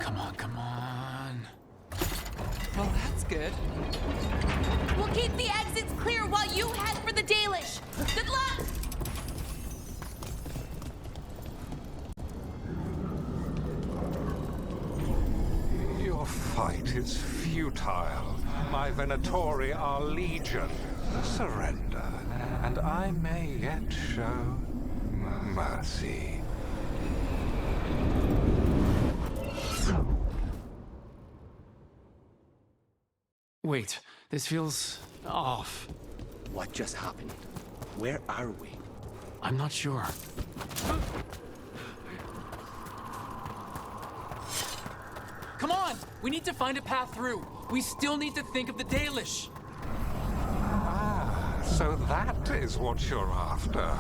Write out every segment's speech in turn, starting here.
Come on, come on. Well, that's good. We'll keep the exits clear while you head for the Dalish. Good luck! Your fight is futile. My Venatori are legion. Surrender, and I may yet show mercy. Wait, this feels off. What just happened? Where are we? I'm not sure. Come on! We need to find a path through. We still need to think of the Dalish. Ah, so that is what you're after.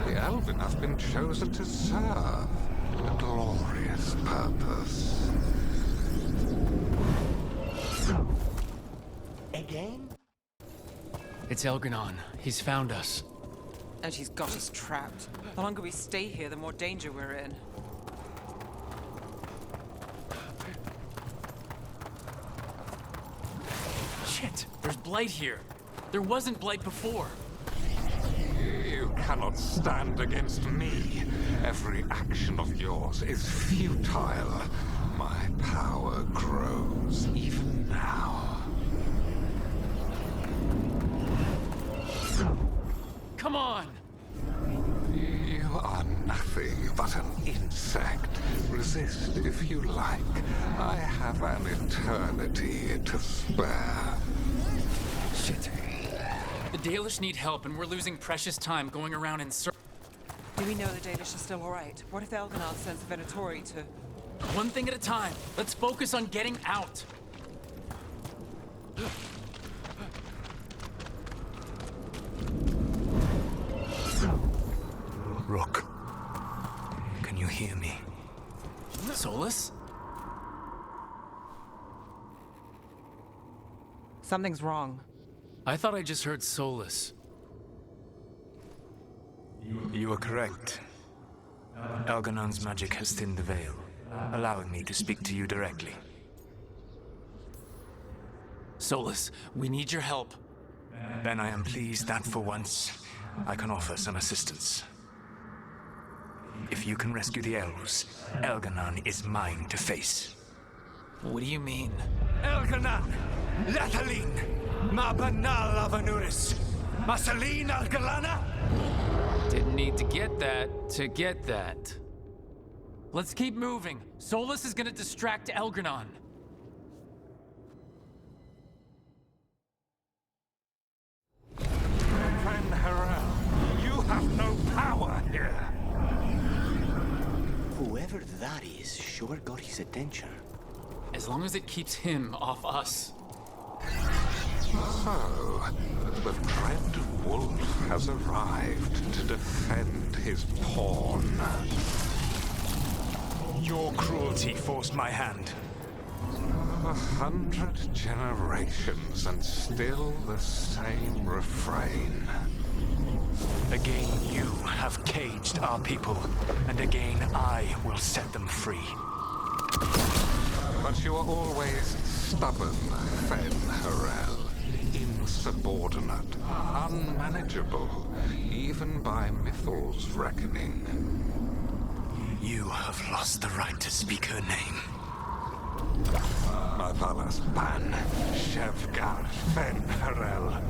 The Elven have been chosen to serve a glorious purpose. Again? It's Elganon. He's found us. And she's got us trapped. The longer we stay here, the more danger we're in. Shit, there's blight here. There wasn't blight before. You cannot stand against me. Every action of yours is futile. My power grows even now. Come on! You are nothing but an insect. Resist if you like. I have an eternity to spare. Shit. The Dalish need help, and we're losing precious time going around in circles. Do we know the Dalish are still alright? What if Elganon sends the Venatori to... One thing at a time. Let's focus on getting out. Rook, can you hear me? Solus? Something's wrong. I thought I just heard Solus. You are correct. Elganon's magic has thinned the veil, allowing me to speak to you directly. Solus, we need your help. Then I am pleased that for once, I can offer some assistance. If you can rescue the elves, Elganon is mine to face. What do you mean? Elganon! Lethalin! Ma banal avanuris! Masalin Algalana! Didn't need to get that. Let's keep moving. Solus is gonna distract Elganon. Friend Harel, you have no power here. Whoever that is sure got his attention. As long as it keeps him off us. So, the dread wolf has arrived to defend his pawn. Your cruelty forced my hand. 100 generations and still the same refrain. Again, you have caged our people, and again I will set them free. But you are always stubborn, Fen Harel. Insubordinate, unmanageable, even by Mythal's reckoning. You have lost the right to speak her name. Mavalas Ban, Shevgar Fen Harel.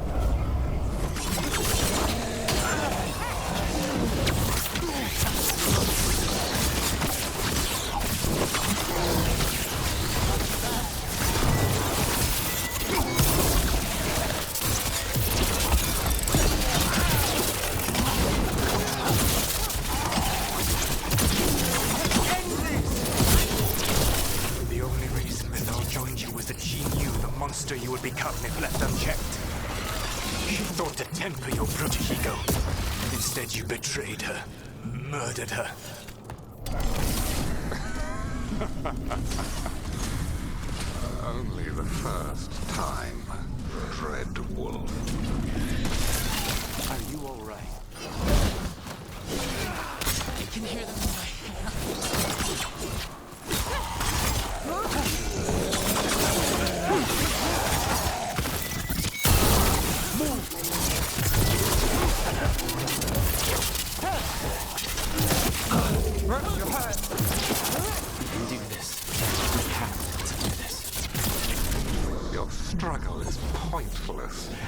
The only reason Mythal joined you was that she knew the monster you would become if left unchecked. She thought to temper your protege-ego. Instead, you betrayed her, murdered her. Only the first time, Dread Wolf. Are you all right? I can hear them in my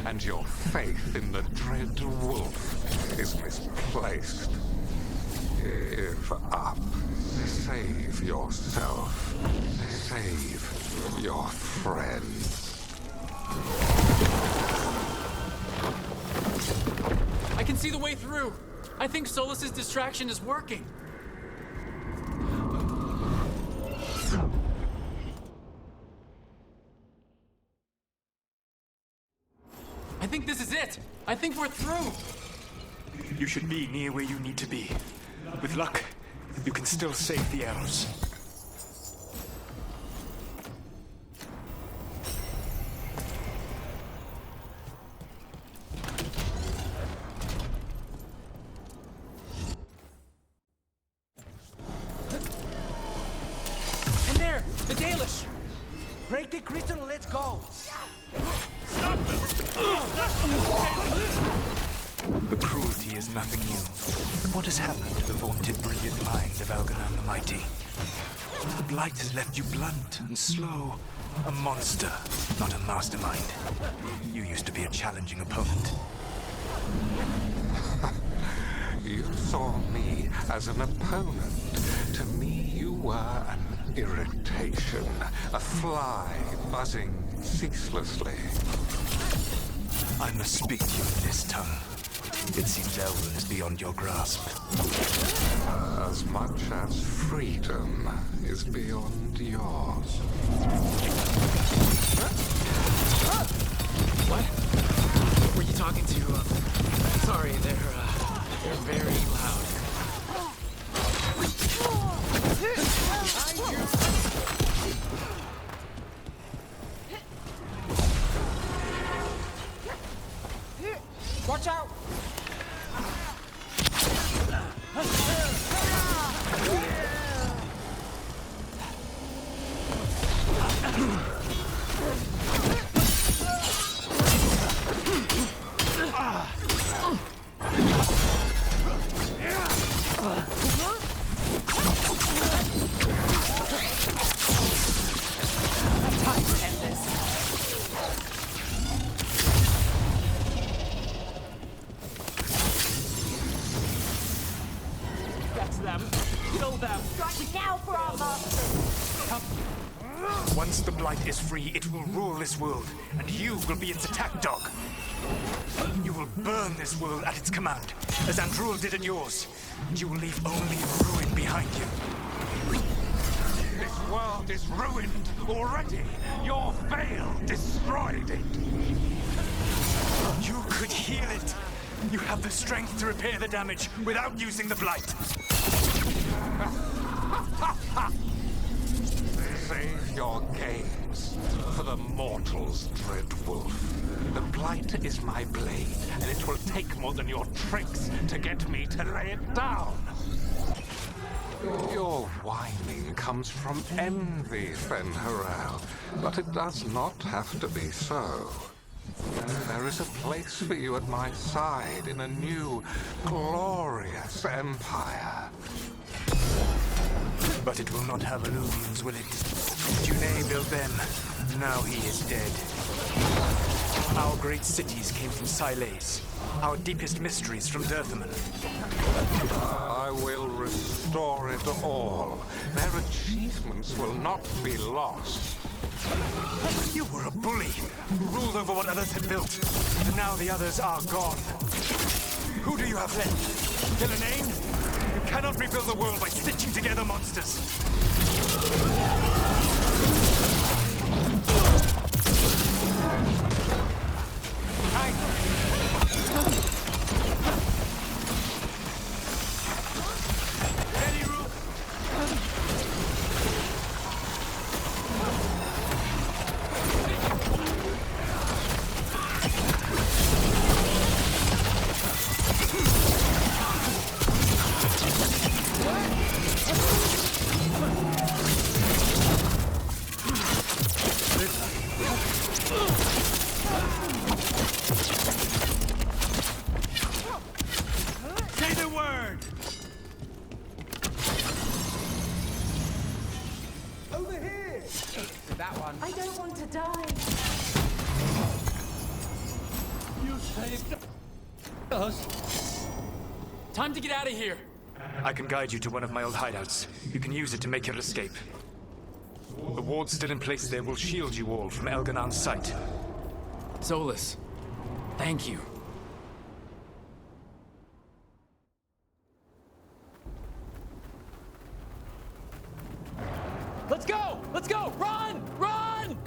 and your faith in the dread wolf is misplaced. Give up. Save yourself. Save your friends. I can see the way through. I think Solus's distraction is working. I think this is it. I think we're through. You should be near where you need to be. With luck, you can still save the elves. And there, the Dalish. Break the crystal and let's go! The cruelty is nothing new. What has happened to the vaunted brilliant mind of Veilguard the Mighty? The blight has left you blunt and slow. A monster, not a mastermind. You used to be a challenging opponent. You saw me as an opponent. To me, you were an irritation, a fly buzzing ceaselessly. I must speak to you in this tongue. It seems Elven is beyond your grasp. As much as freedom is beyond yours. What? Were you talking to? Sorry, they're very loud. Watch out! Once the blight is free, it will rule this world, and you will be its attack dog. You will burn this world at its command, as Andrul did in yours. And you will leave only ruin behind you. This world is ruined already. Your veil destroyed it. You could heal it. You have the strength to repair the damage without using the blight. Save your games for the mortals, dread wolf. The blight is my blade, and it will take more than your tricks to get me to lay it down. Your whining comes from envy, Fen'Harel, but it does not have to be so. There is a place for you at my side in a new, glorious empire. But it will not have illusions, will it? Junei built them. Now he is dead. Our great cities came from Sileis. Our deepest mysteries from Dirthaman. I will restore it all. Their achievements will not be lost. You were a bully who ruled over what others had built. And now the others are gone. Who do you have left? Gillenane? You cannot rebuild the world by stitching together monsters. That one. I don't want to die. You saved us. Time to get out of here. I can guide you to one of my old hideouts. You can use it to make your escape. The ward's still in place there will shield you all from Elganon's sight. Solus, thank you. Let's go! Let's go! Run! Run!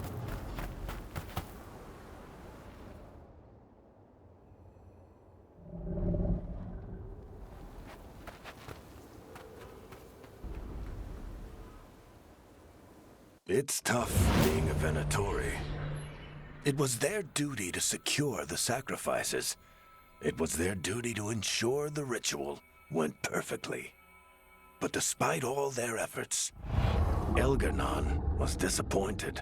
It's tough being a Venatori. It was their duty to secure the sacrifices. It was their duty to ensure the ritual went perfectly. But despite all their efforts, Elganon was disappointed.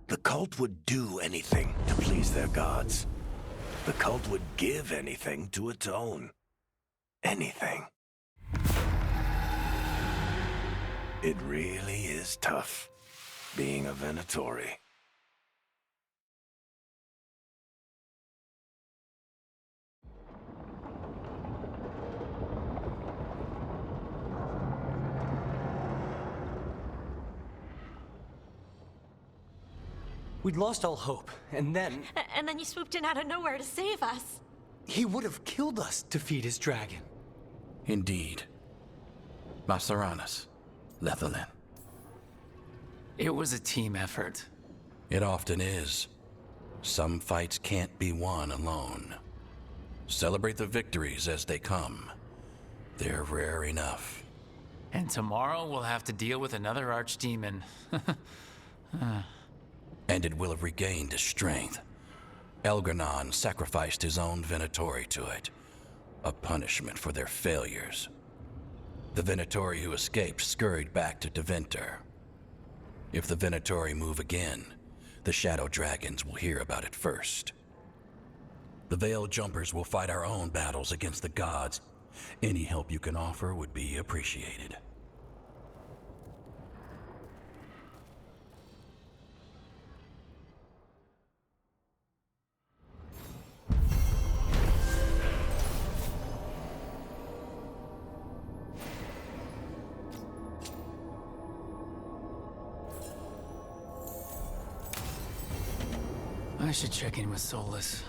The cult would do anything to please their gods. The cult would give anything to atone. Anything. It really is tough being a Venatori. We'd lost all hope, and then And then you swooped in out of nowhere to save us. he would have killed us to feed his dragon. Indeed. Masaranas, Lethalin. It was a team effort. It often is. Some fights can't be won alone. Celebrate the victories as they come. They're rare enough. And tomorrow we'll have to deal with another archdemon. And it will have regained its strength. Elganon sacrificed his own Venatori to it. A punishment for their failures. The Venatori who escaped scurried back to Deventer. If the Venatori move again, the Shadow Dragons will hear about it first. The Veil Jumpers will fight our own battles against the gods. Any help you can offer would be appreciated. I should check in with Solus.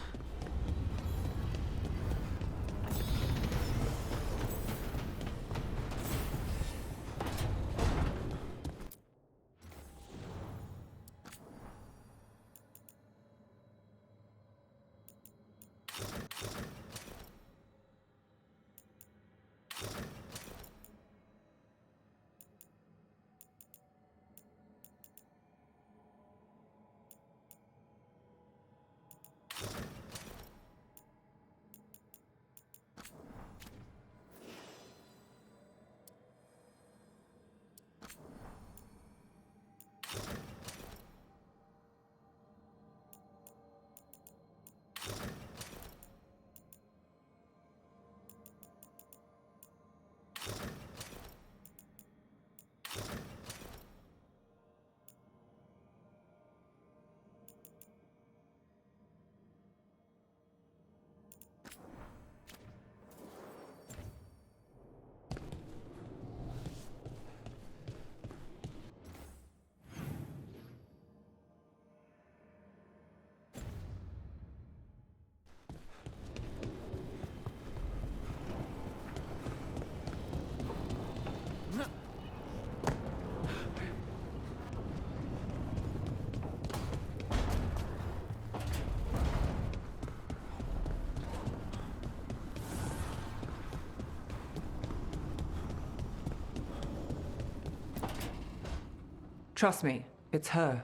Trust me, it's her.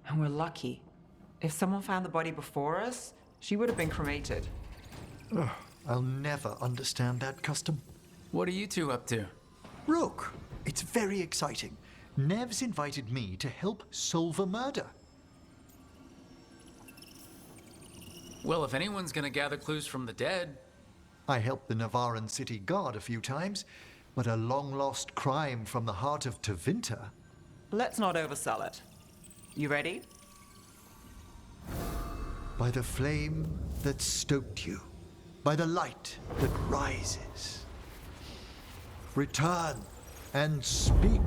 And we're lucky. If someone found the body before us, she would have been cremated. I'll never understand that custom. What are you two up to? Rook, it's very exciting. Nev's invited me to help solve a murder. Well, if anyone's gonna gather clues from the dead... I helped the Navaran city guard a few times, but a long-lost crime from the heart of Tevinter. Let's not oversell it. You ready? By the flame that stoked you, by the light that rises. Return and speak.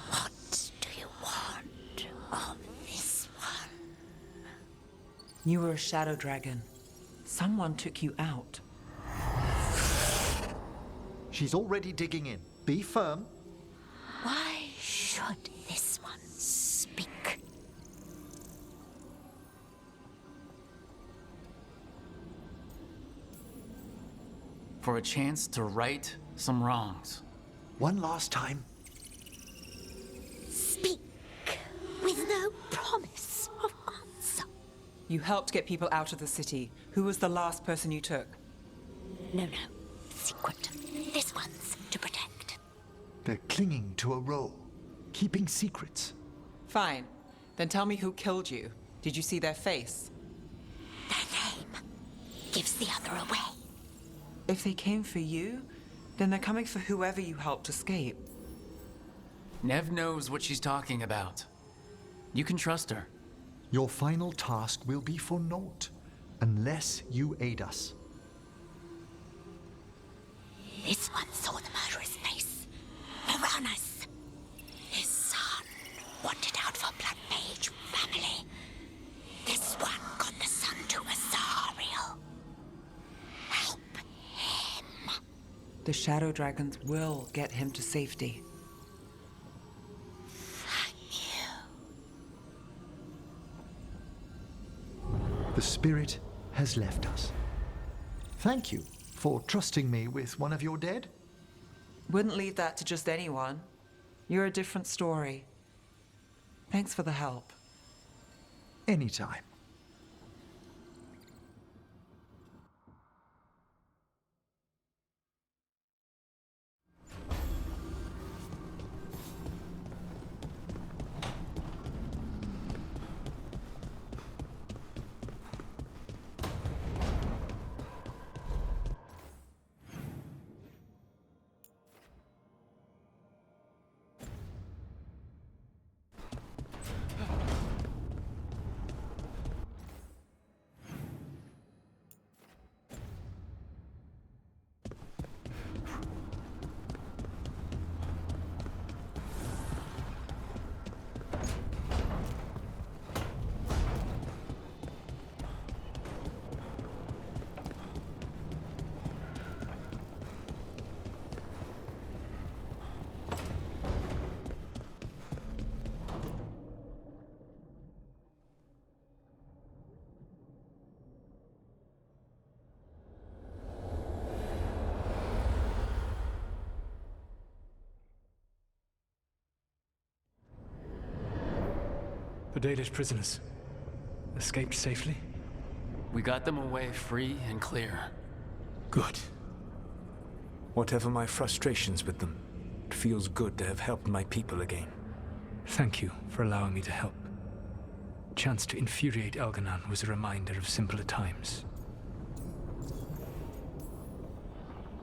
What do you want of this one? You were a shadow dragon. Someone took you out. She's already digging in. Be firm. Why should this one speak? For a chance to right some wrongs. One last time. Speak with no promise of answer. You helped get people out of the city. Who was the last person you took? No. Secret. This one's to protect. They're clinging to a role, keeping secrets. Fine. Then tell me who killed you. Did you see their face? Their name gives the other away. If they came for you, then they're coming for whoever you helped escape. Nev knows what she's talking about. You can trust her. Your final task will be for naught, unless you aid us. This one saw the murderer's face. Uranus. His son wanted out for Blood Mage family. This one got the son to Azariel. Help him. The shadow dragons will get him to safety. Thank you. The spirit has left us. Thank you for trusting me with one of your dead. Wouldn't leave that to just anyone. You're a different story. Thanks for the help. Anytime. The Dalish prisoners escaped safely? We got them away free and clear. Good. Whatever my frustrations with them, it feels good to have helped my people again. Thank you for allowing me to help. Chance to infuriate Elganon was a reminder of simpler times.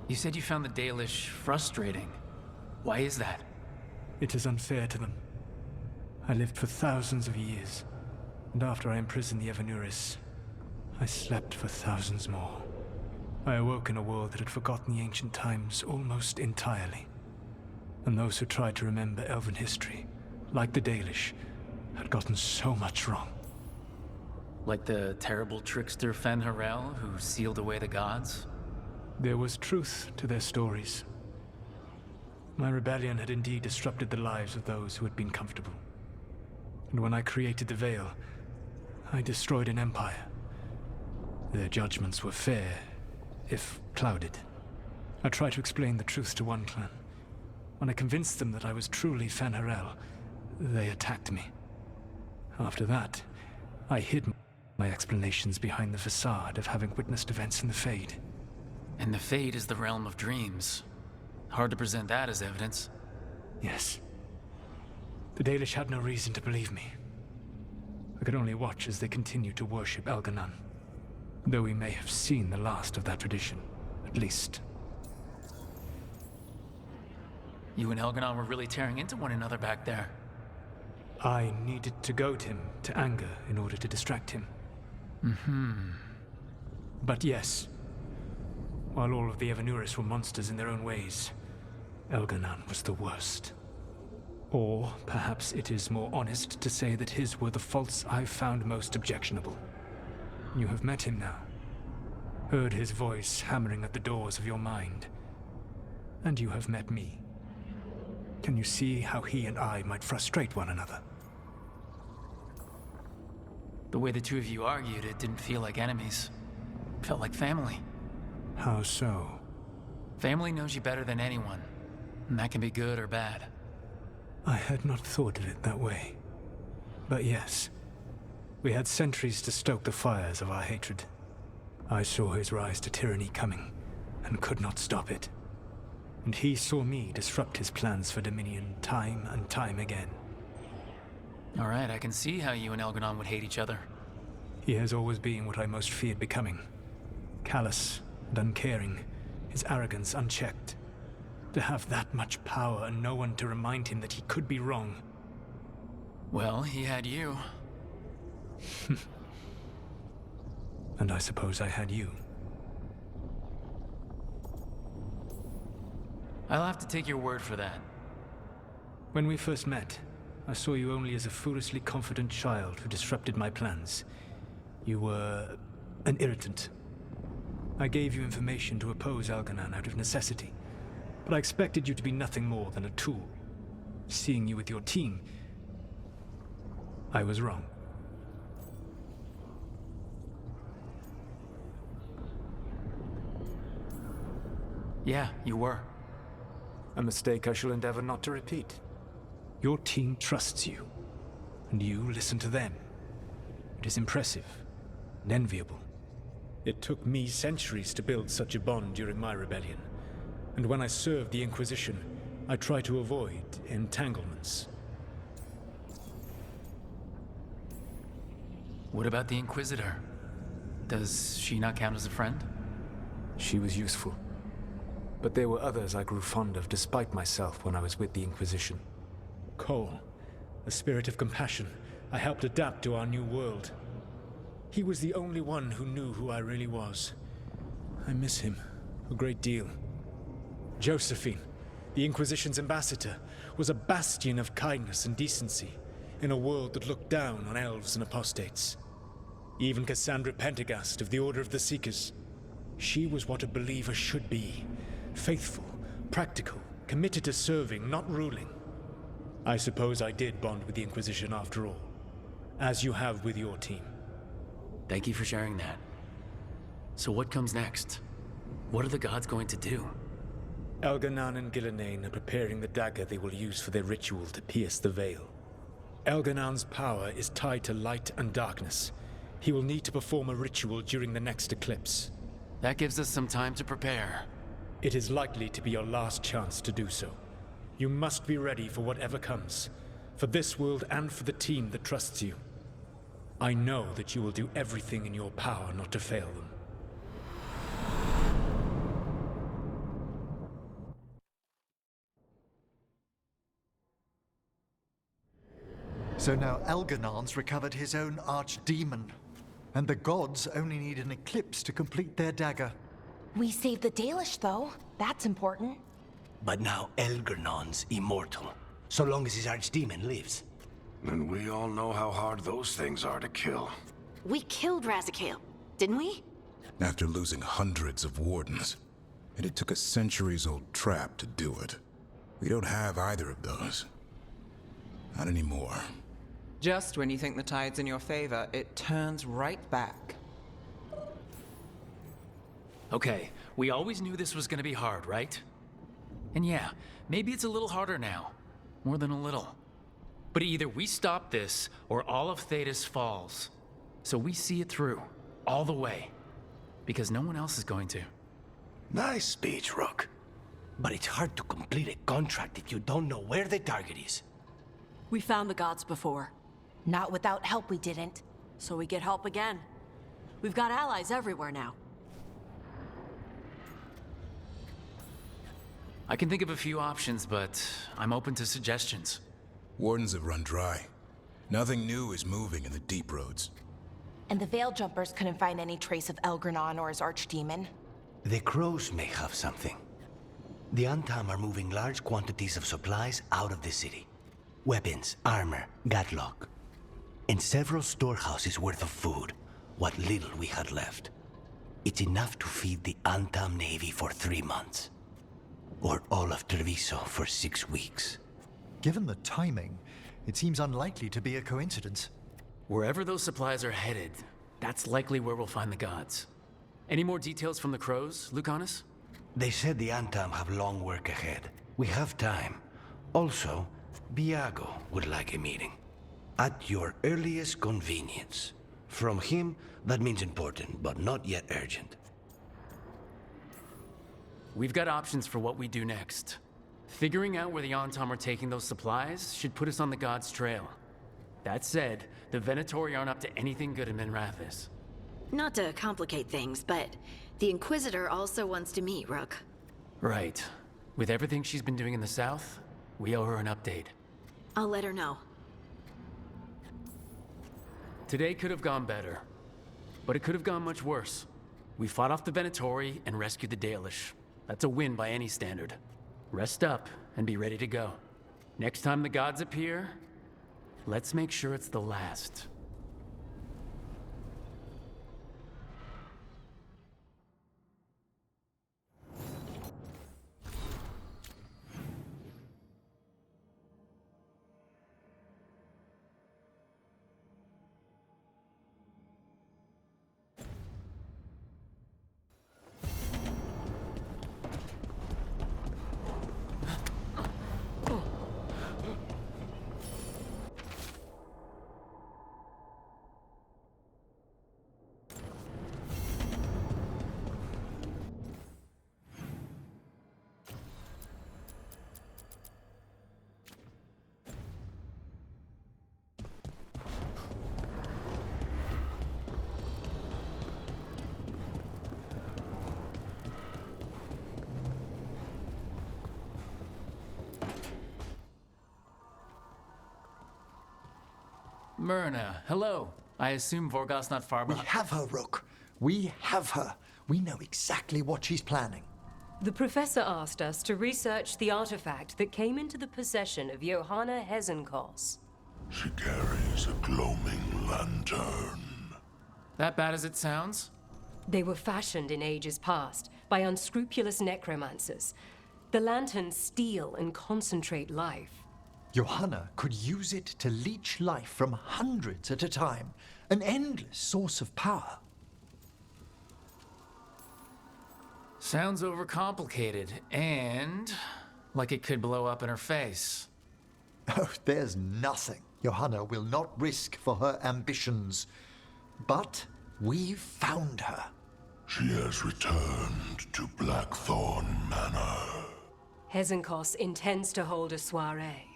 You said you found the Dalish frustrating. Why is that? It is unfair to them. I lived for thousands of years, and after I imprisoned the Evanuris, I slept for thousands more. I awoke in a world that had forgotten the ancient times almost entirely. And those who tried to remember Elven history, like the Dalish, had gotten so much wrong. Like the terrible trickster Fen'Harel who sealed away the gods? There was truth to their stories. My rebellion had indeed disrupted the lives of those who had been comfortable. And when I created the Veil, I destroyed an empire. Their judgments were fair, if clouded. I tried to explain the truth to one clan. When I convinced them that I was truly Fen'Harel, they attacked me. After that, I hid my explanations behind the facade of having witnessed events in the Fade. And the Fade is the realm of dreams. Hard to present that as evidence. Yes. The Dalish had no reason to believe me. I could only watch as they continued to worship Elganon, though we may have seen the last of that tradition, at least. You and Elganon were really tearing into one another back there. I needed to goad him to anger in order to distract him. But yes, while all of the Evanuris were monsters in their own ways, Elganon was the worst. Or perhaps it is more honest to say that his were the faults I found most objectionable. You have met him now, heard his voice hammering at the doors of your mind, and you have met me. Can you see how he and I might frustrate one another? The way the two of you argued, it didn't feel like enemies. It felt like family. How so? Family knows you better than anyone, and that can be good or bad. I had not thought of it that way. But yes, we had centuries to stoke the fires of our hatred. I saw his rise to tyranny coming, and could not stop it. And he saw me disrupt his plans for Dominion time and time again. All right, I can see how you and Elganon would hate each other. He has always been what I most feared becoming. Callous and uncaring, his arrogance unchecked. To have that much power and no one to remind him that he could be wrong. Well, he had you. And I suppose I had you. I'll have to take your word for that. When we first met, I saw you only as a foolishly confident child who disrupted my plans. You were an irritant. I gave you information to oppose Elganon out of necessity, but I expected you to be nothing more than a tool. Seeing you with your team, I was wrong. Yeah, you were. A mistake I shall endeavor not to repeat. Your team trusts you, and you listen to them. It is impressive and enviable. It took me centuries to build such a bond during my rebellion, and when I served the Inquisition, I tried to avoid entanglements. What about the Inquisitor? Does she not count as a friend? She was useful, but there were others I grew fond of despite myself when I was with the Inquisition. Cole, a spirit of compassion, I helped adapt to our new world. He was the only one who knew who I really was. I miss him a great deal. Josephine, the Inquisition's ambassador, was a bastion of kindness and decency in a world that looked down on elves and apostates. Even Cassandra Pendergast of the Order of the Seekers. She was what a believer should be. Faithful, practical, committed to serving, not ruling. I suppose I did bond with the Inquisition after all, as you have with your team. Thank you for sharing that. So what comes next? What are the gods going to do? Elganon and Gillenane are preparing the dagger they will use for their ritual to pierce the veil. Elganon's power is tied to light and darkness. He will need to perform a ritual during the next eclipse. That gives us some time to prepare. It is likely to be your last chance to do so. You must be ready for whatever comes, for this world and for the team that trusts you. I know that you will do everything in your power not to fail them. So now Elganon's recovered his own archdemon, and the gods only need an eclipse to complete their dagger. We saved the Dalish, though. That's important. But now Elganon's immortal, so long as his archdemon lives. And we all know how hard those things are to kill. We killed Razikale, didn't we? After losing hundreds of wardens. And it took a centuries-old trap to do it. We don't have either of those. Not anymore. Just when you think the tide's in your favor, it turns right back. Okay, we always knew this was gonna be hard, right? And yeah, maybe it's a little harder now. More than a little. But either we stop this, or all of Thedas falls. So we see it through, all the way. Because no one else is going to. Nice speech, Rook. But it's hard to complete a contract if you don't know where the target is. We found the gods before. Not without help, we didn't. So we get help again. We've got allies everywhere now. I can think of a few options, but I'm open to suggestions. Wardens have run dry. Nothing new is moving in the deep roads. And the Veil Jumpers couldn't find any trace of Elgranon or his archdemon. The crows may have something. The Antam are moving large quantities of supplies out of the city. Weapons, armor, gatlock. And several storehouses worth of food, what little we had left. It's enough to feed the Antam Navy for 3 months. Or all of Treviso for 6 weeks. Given the timing, it seems unlikely to be a coincidence. Wherever those supplies are headed, that's likely where we'll find the gods. Any more details from the crows, Lucanus? They said the Antam have long work ahead. We have time. Also, Biago would like a meeting. At your earliest convenience. From him, that means important, but not yet urgent. We've got options for what we do next. Figuring out where the Antam are taking those supplies should put us on the gods' trail. That said, the Venatori aren't up to anything good in Minrathis. Not to complicate things, but the Inquisitor also wants to meet Rook. Right. With everything she's been doing in the south, we owe her an update. I'll let her know. Today could have gone better, but it could have gone much worse. We fought off the Venatori and rescued the Dalish. That's a win by any standard. Rest up and be ready to go. Next time the gods appear, let's make sure it's the last. Myrna, hello. I assume Vorgos's not far We behind. have her, Rook. We have her. We know exactly what she's planning. The professor asked us to research the artifact that came into the possession of Johanna Hezenkos. She carries a gloaming lantern. That bad as it sounds? They were fashioned in ages past by unscrupulous necromancers. The lanterns steal and concentrate life. Johanna could use it to leech life from hundreds at a time. An endless source of power. Sounds overcomplicated, and like it could blow up in her face. Oh, there's nothing Johanna will not risk for her ambitions. But we've found her. She has returned to Blackthorn Manor. Hezenkos intends to hold a soiree.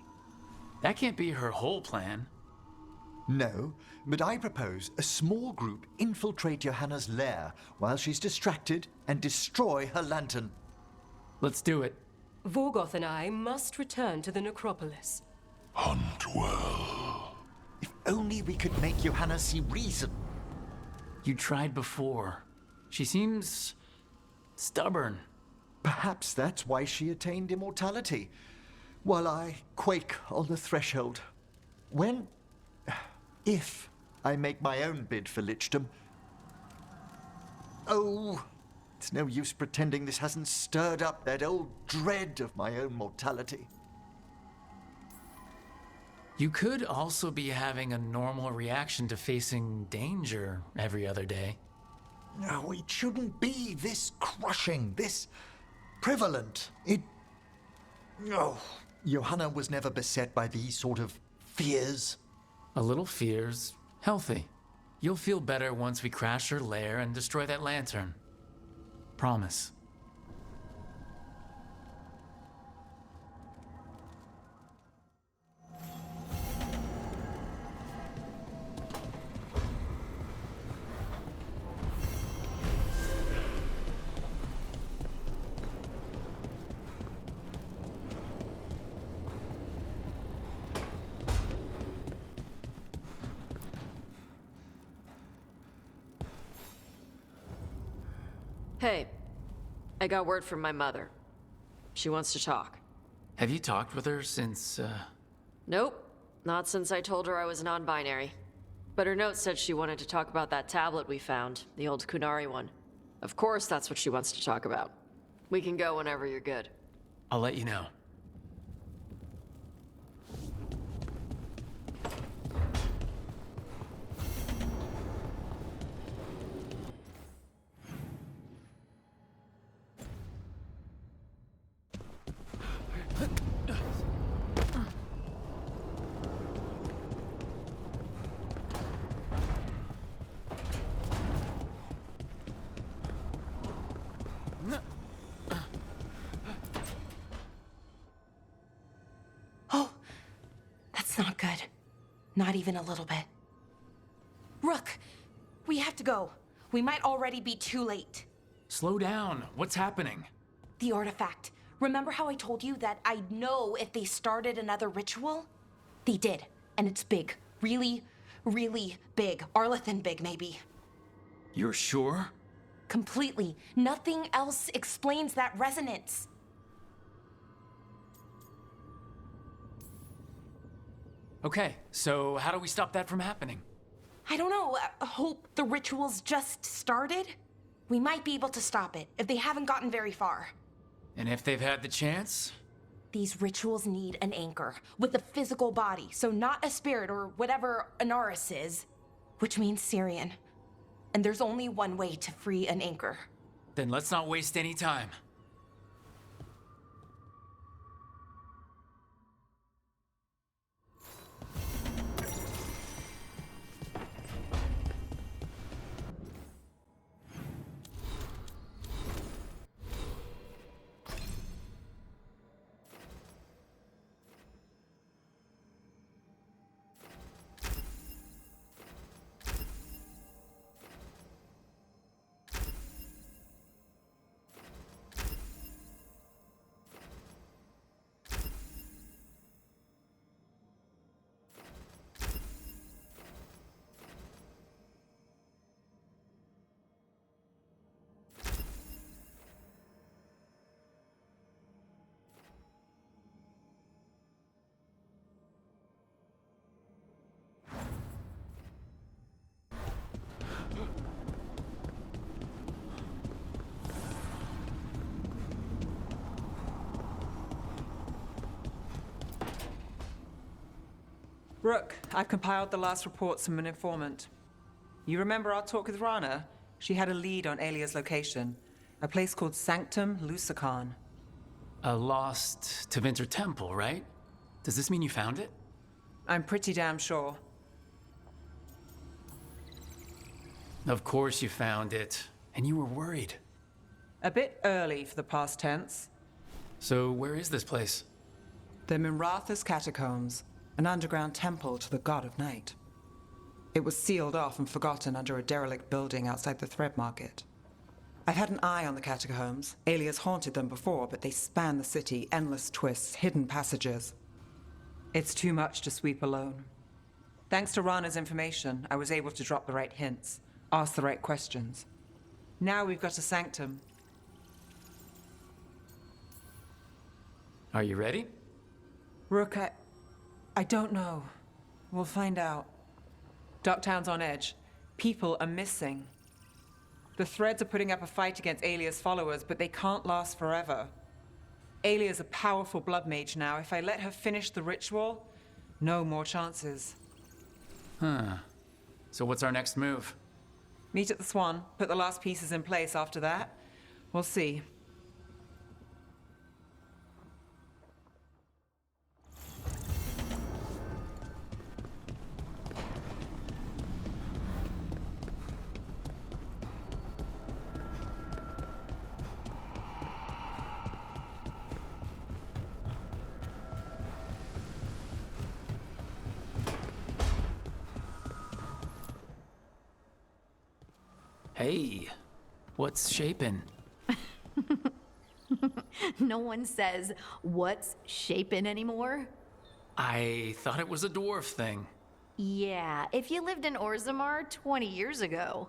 That can't be her whole plan. No, but I propose a small group infiltrate Johanna's lair while she's distracted and destroy her lantern. Let's do it. Vorgoth and I must return to the necropolis. Hunt well. If only we could make Johanna see reason. You tried before. She seems stubborn. Perhaps that's why she attained immortality, while I quake on the threshold. If I make my own bid for lichdom. Oh, it's no use pretending this hasn't stirred up that old dread of my own mortality. You could also be having a normal reaction to facing danger every other day. No, it shouldn't be this crushing, this prevalent. No. Johanna was never beset by these sort of fears. A little fear's healthy. You'll feel better once we crash her lair and destroy that lantern. Promise. Hey, I got word from my mother. She wants to talk. Have you talked with her since, Nope, not since I told her I was non-binary. But her note said she wanted to talk about that tablet we found, the old Kunari one. Of course that's what she wants to talk about. We can go whenever you're good. I'll let you know. Oh, that's not good. Not even a little bit. Rook, we have to go. We might already be too late. Slow down. What's happening? The artifact. Remember how I told you that I'd know if they started another ritual? They did, and it's big. Really, really big. Arlethan big, maybe. You're sure? Completely. Nothing else explains that resonance. Okay, so how do we stop that from happening? I don't know. Hope the ritual's just started? We might be able to stop it if they haven't gotten very far. And if they've had the chance? These rituals need an anchor with a physical body, so not a spirit or whatever Anaris is, which means Syrian. And there's only one way to free an anchor. Then let's not waste any time. Rook, I've compiled the last reports from an informant. You remember our talk with Rana? She had a lead on Alia's location. A place called Sanctum Lucican. A lost Tevinter temple, right? Does this mean you found it? I'm pretty damn sure. Of course you found it. And you were worried. A bit early for the past tense. So where is this place? The Mimratha's Catacombs, an underground temple to the god of night. It was sealed off and forgotten under a derelict building outside the Thread Market. I've had an eye on the catacombs. Alias haunted them before, but they span the city, endless twists, hidden passages. It's too much to sweep alone. Thanks to Rana's information, I was able to drop the right hints, ask the right questions. Now we've got a sanctum. Are you ready? Rook, I don't know. We'll find out. Ducktown's on edge. People are missing. The Threads are putting up a fight against Alia's followers, but they can't last forever. Alia's a powerful blood mage now. If I let her finish the ritual, no more chances. Huh. So what's our next move? Meet at the Swan, put the last pieces in place after that. We'll see. Hey, what's shaping? No one says, what's shaping anymore? I thought it was a dwarf thing. Yeah, if you lived in Orzammar 20 years ago.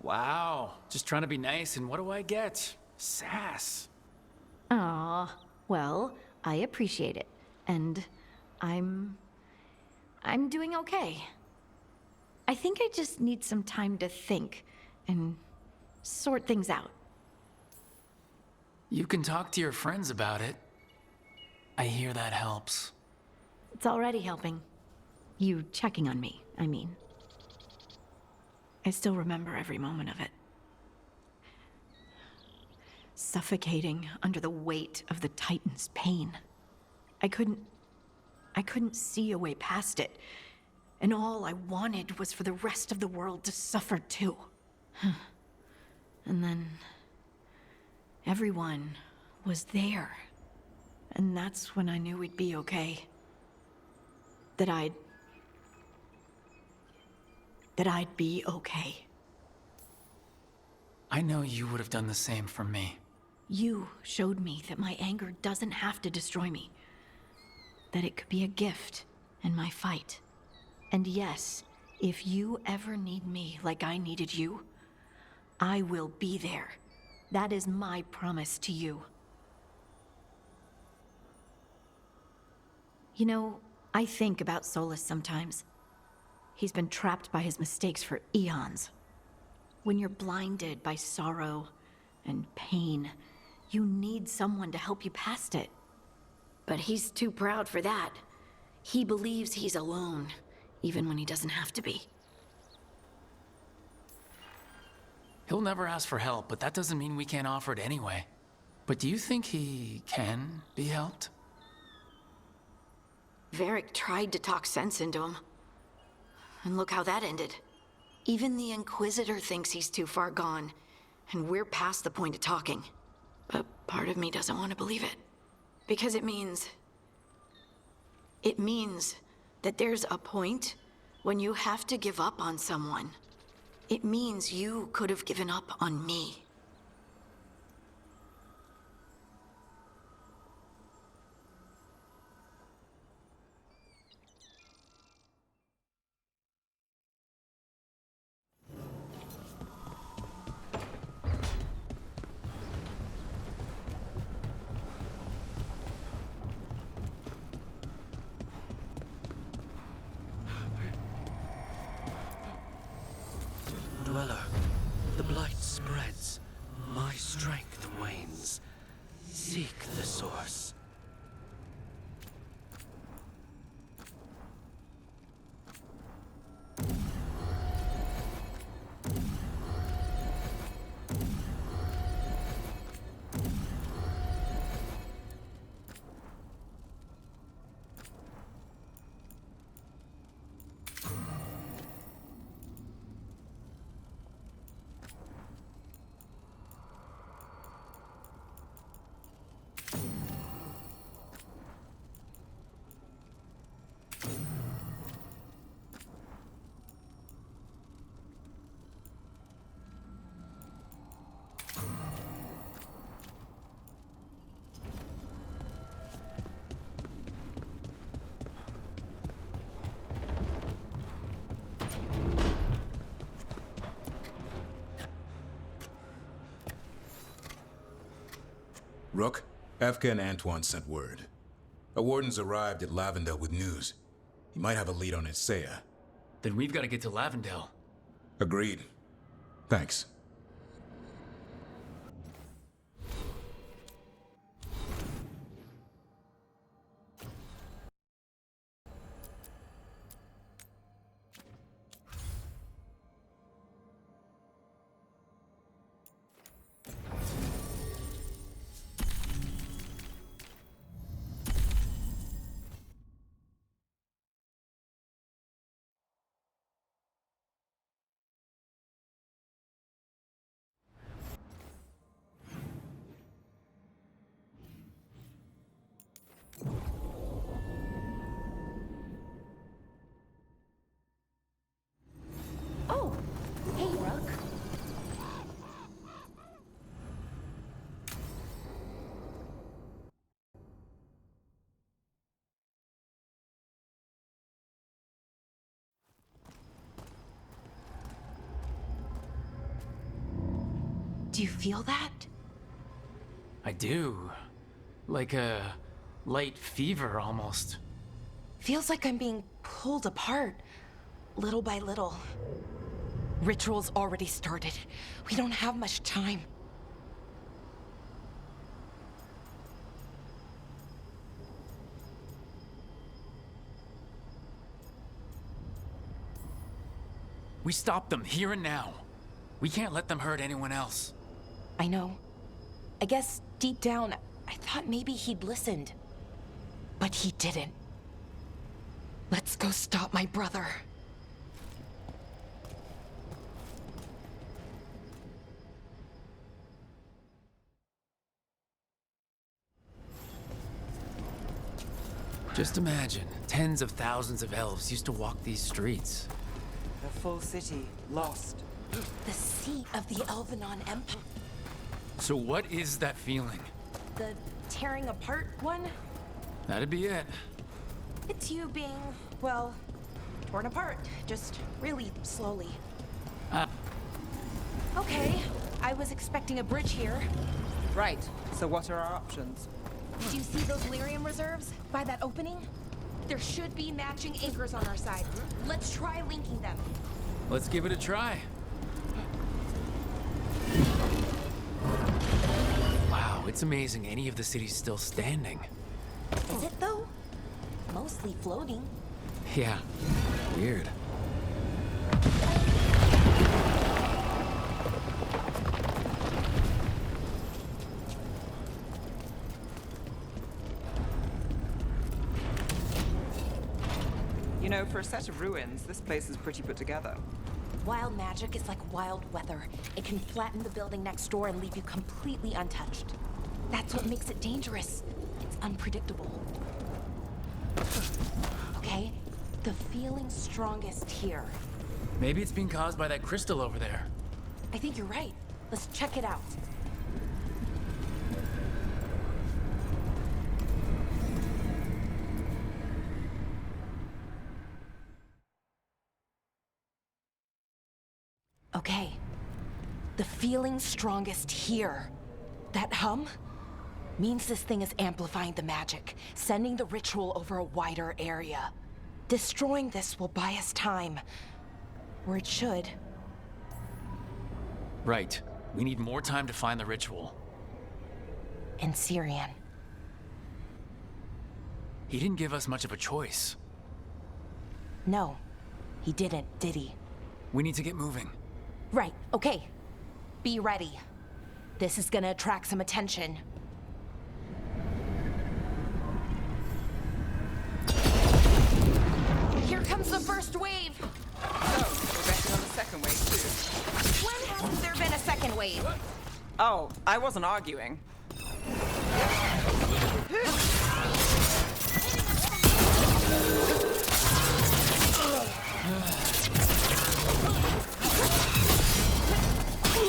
Wow, just trying to be nice, and what do I get? Sass. Aw, well, I appreciate it. And I'm doing okay. I think I just need some time to think and sort things out. You can talk to your friends about it. I hear that helps. It's already helping. You checking on me, I mean. I still remember every moment of it. Suffocating under the weight of the Titan's pain. I couldn't see a way past it. And all I wanted was for the rest of the world to suffer too. And then everyone was there. And that's when I knew we'd be okay. That I'd be okay. I know you would have done the same for me. You showed me that my anger doesn't have to destroy me. That it could be a gift in my fight. And yes, if you ever need me like I needed you, I will be there. That is my promise to you. You know, I think about Solus sometimes. He's been trapped by his mistakes for eons. When you're blinded by sorrow and pain, you need someone to help you past it. But he's too proud for that. He believes he's alone, even when he doesn't have to be. He'll never ask for help, but that doesn't mean we can't offer it anyway. But do you think he can be helped? Varric tried to talk sense into him. And look how that ended. Even the Inquisitor thinks he's too far gone, and we're past the point of talking. But part of me doesn't want to believe it. Because it means that there's a point when you have to give up on someone. It means you could have given up on me. Dweller, the blight spreads. My strength wanes. Seek the source. Rook, Efka and Antoine sent word. A warden's arrived at Lavendel with news. He might have a lead on Isaiah. Then we've got to get to Lavendel. Agreed. Thanks. Do you feel that? I do. Like a light fever, almost. Feels like I'm being pulled apart, little by little. Ritual's already started. We don't have much time. We stop them here and now. We can't let them hurt anyone else. I know. I guess deep down, I thought maybe he'd listened. But he didn't. Let's go stop my brother. Just imagine, tens of thousands of elves used to walk these streets. The full city, lost. The seat of the Elvenon Empire. So what is that feeling? The tearing apart one? That'd be it. It's you being, well, torn apart. Just really slowly. Okay, I was expecting a bridge here. Right. So what are our options? Do you see those lyrium reserves by that opening? There should be matching anchors on our side. Let's try linking them. Let's give it a try. Wow, it's amazing any of the city's still standing. Is it though? Mostly floating. Yeah, weird. You know, for a set of ruins, this place is pretty put together. Wild magic is like wild weather. It can flatten the building next door and leave you completely untouched. That's what makes it dangerous. It's unpredictable. Okay, the feeling's strongest here. Maybe it's being caused by that crystal over there. I think you're right. Let's check it out. Okay. The feeling's strongest here. That hum means this thing is amplifying the magic, sending the ritual over a wider area. Destroying this will buy us time. Or it should. Right. We need more time to find the ritual. And Syrian. He didn't give us much of a choice. No, he didn't, did he? We need to get moving. Right, okay. Be ready. This is gonna attract some attention. Here comes the first wave! So, we're betting on the second wave too. When hasn't there been a second wave? Oh, I wasn't arguing.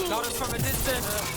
Got us from a distance.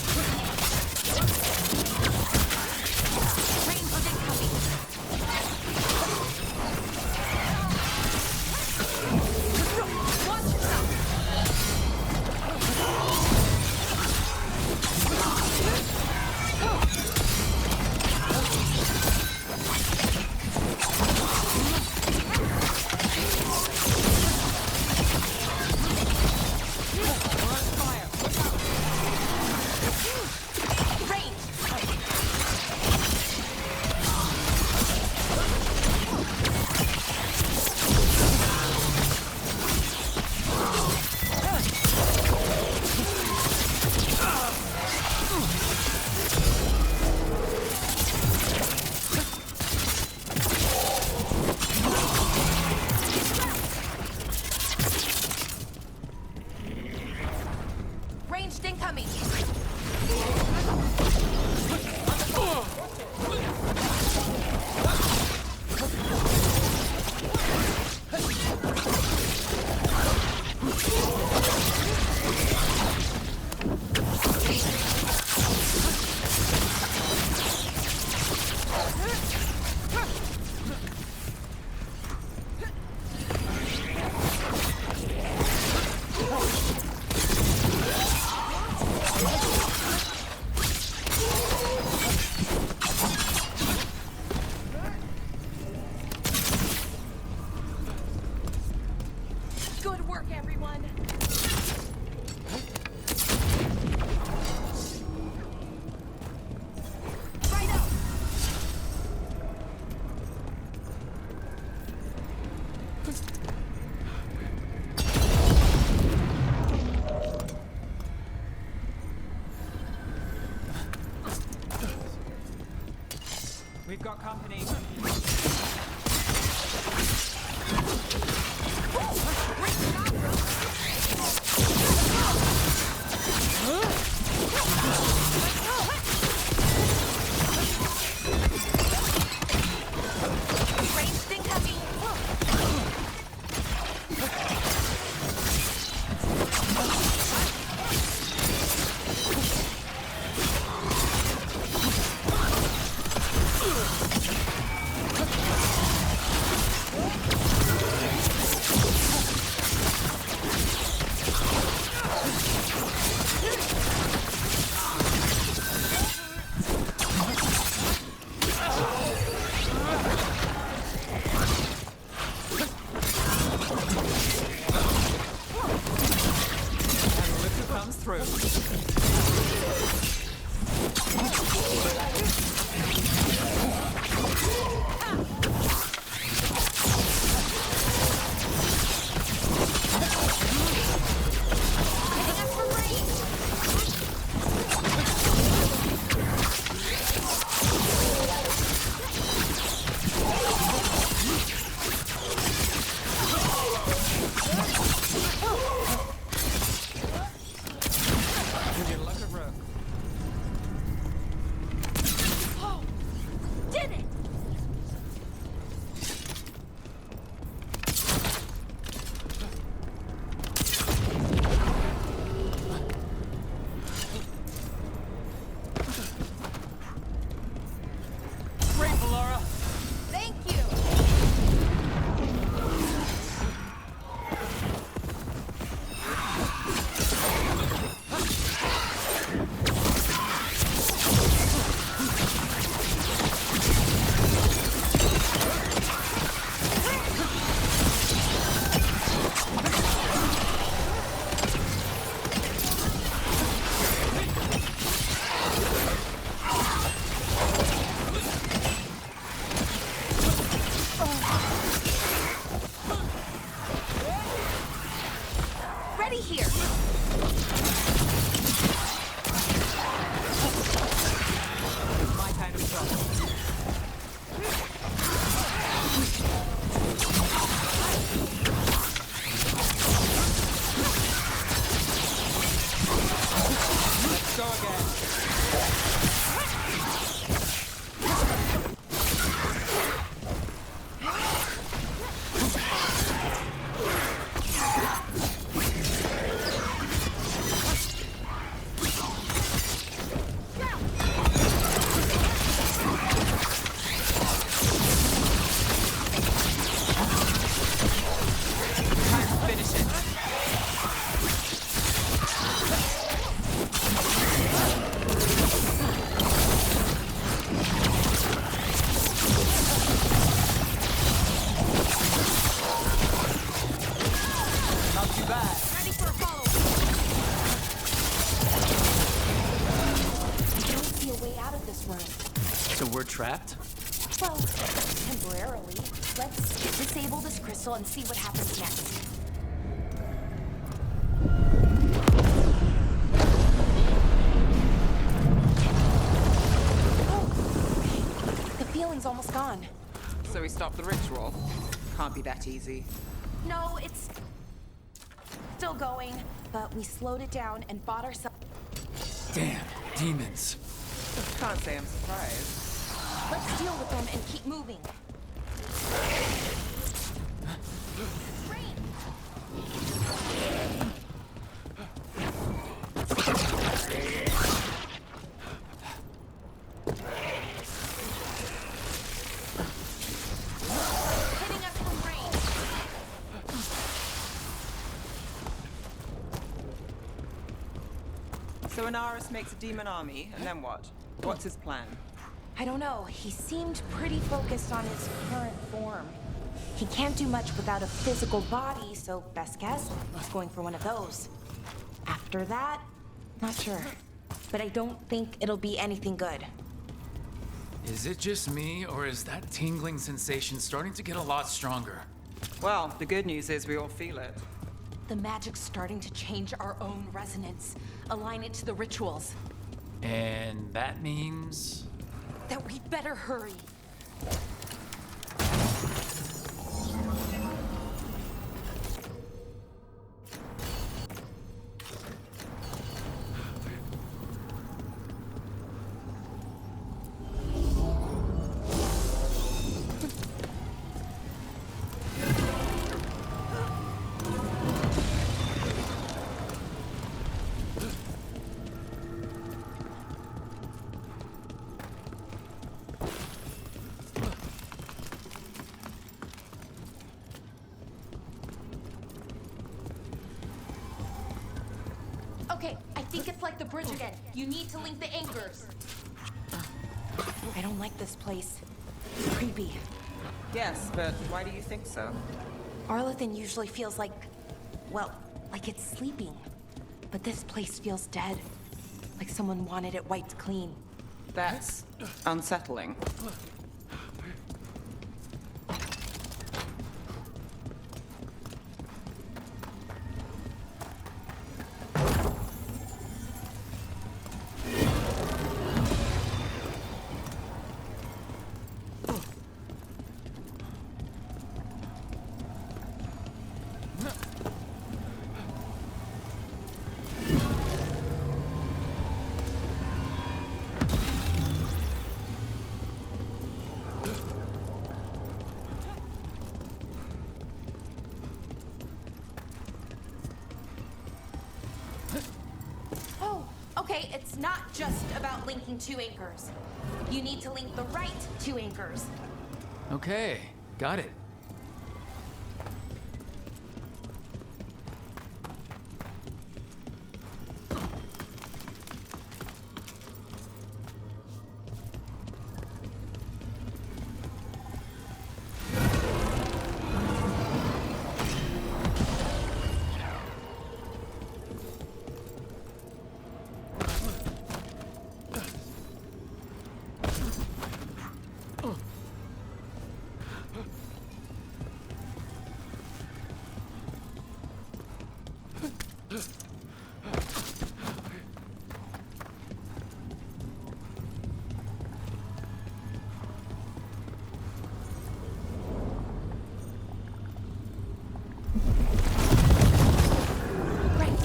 We've got company. Ranged incoming! Trapped? Well, temporarily. Let's disable this crystal and see what happens next. Oh, the feeling's almost gone. So we stopped the ritual. Can't be that easy. No, it's still going, but we slowed it down and bought ourselves. Damn, demons. Can't say I'm surprised. Let's deal with them and keep moving. Hitting us from range. So Inaris makes a demon army, and then what? What's his plan? I don't know. He seemed pretty focused on his current form. He can't do much without a physical body, so best guess, he's going for one of those. After that, not sure. But I don't think it'll be anything good. Is it just me, or is that tingling sensation starting to get a lot stronger? Well, the good news is we all feel it. The magic's starting to change our own resonance, align it to the rituals. And that means... That we'd better hurry. Okay, I think it's like the bridge again. You need to link the anchors. I don't like this place. It's creepy. Yes, but why do you think so? Arlathan usually feels like, well, like it's sleeping. But this place feels dead. Like someone wanted it wiped clean. That's unsettling. Okay, it's not just about linking two anchors. You need to link the right two anchors. Okay, got it. Right.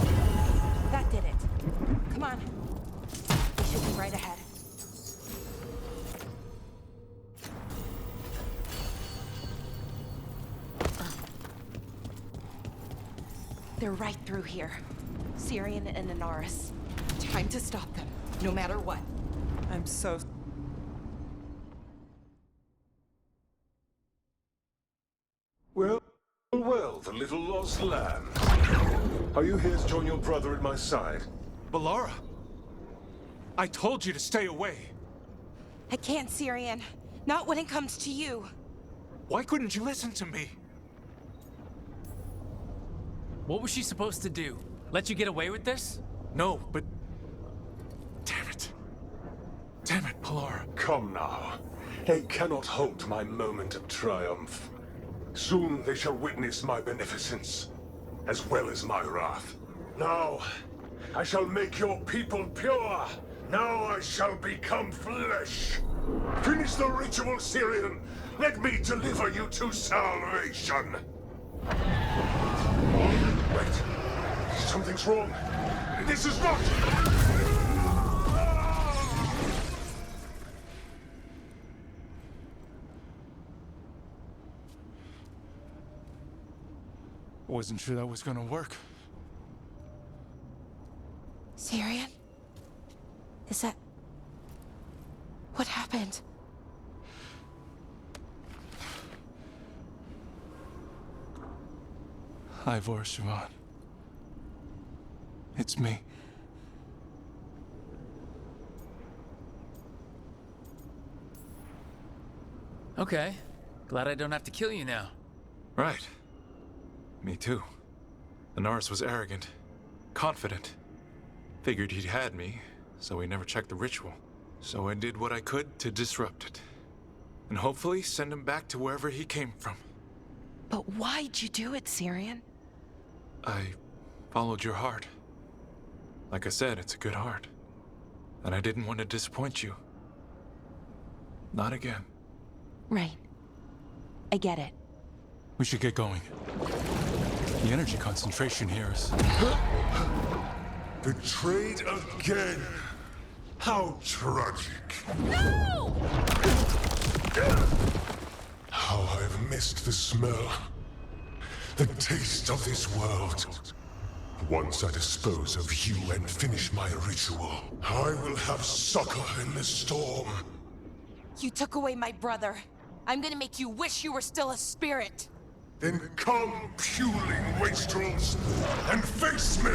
That did it. Come on. We should be right ahead. They're right through here. Syrian and Inaris. Time to stop them, no matter what. I'm so... Well, well, the little lost lamb. Are you here to join your brother at my side? Balara! I told you to stay away! I can't, Syrian. Not when it comes to you. Why couldn't you listen to me? What was she supposed to do? Let you get away with this? No, but... Damn it. Damn it, Balara. Come now. They cannot halt my moment of triumph. Soon they shall witness my beneficence, as well as my wrath. Now, I shall make your people pure. Now I shall become flesh. Finish the ritual, Syrian. Let me deliver you to salvation. Wait. Something's wrong. This is not... Wasn't sure that was gonna work. Syrian? Is that... What happened? Ivor Siobhan. It's me. Okay. Glad I don't have to kill you now. Right. Me too. Inaris was arrogant, confident. Figured he'd had me, so he never checked the ritual. So I did what I could to disrupt it. And hopefully send him back to wherever he came from. But why'd you do it, Syrian? I followed your heart. Like I said, it's a good heart. And I didn't want to disappoint you. Not again. Right. I get it. We should get going. The energy concentration here is... Betrayed again! How tragic. No! How I've missed the smell. The taste of this world. Once I dispose of you and finish my ritual, I will have succor in the storm. You took away my brother. I'm gonna make you wish you were still a spirit. Then come, puling wastrels, and face me!